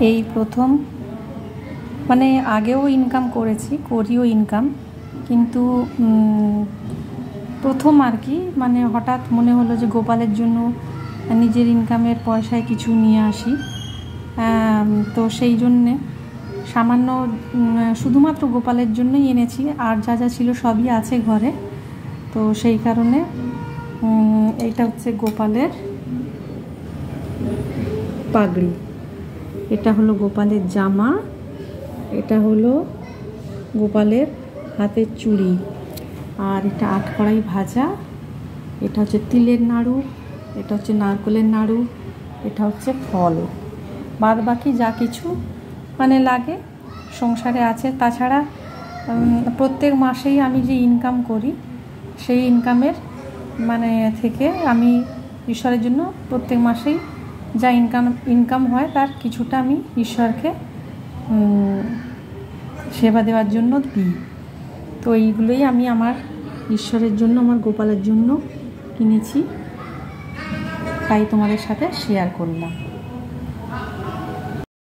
এই প্রথম, মানে আগেও ইনকাম করিও ইনকাম, কিন্তু প্রথম আর কি, মানে হঠাৎ মনে হলো যে গোপালের জন্য নিজের ইনকামের পয়সায় কিছু নিয়ে আসি। তো সেই জন্যে সামান্য শুধুমাত্র গোপালের জন্যই এনেছি, আর যা যা ছিল সবই আছে ঘরে। তো সেই কারণে এইটা হচ্ছে গোপালের পাগড়ি, এটা হলো গোপালের জামা, এটা হলো গোপালের হাতের চুড়ি, আর এটা আটকড়াই ভাজা, এটা হচ্ছে তিলের নাড়ু, এটা হচ্ছে নারকেলের নাড়ু, এটা হচ্ছে ফল। বাদ বাকি যা কিছু মানে লাগে সংসারে আছে। তাছাড়া প্রত্যেক মাসেই আমি যে ইনকাম করি, সেই ইনকামের মানে থেকে আমি ঈশ্বরের জন্য প্রত্যেক মাসেই যা ইনকাম হয় তার কিছুটা আমি ঈশ্বরকে সেবা দেওয়ার জন্য দিই। তো এইগুলোই আমি আমার ঈশ্বরের জন্য, আমার গোপালের জন্য কিনেছি, তাই তোমাদের সাথে শেয়ার করলাম।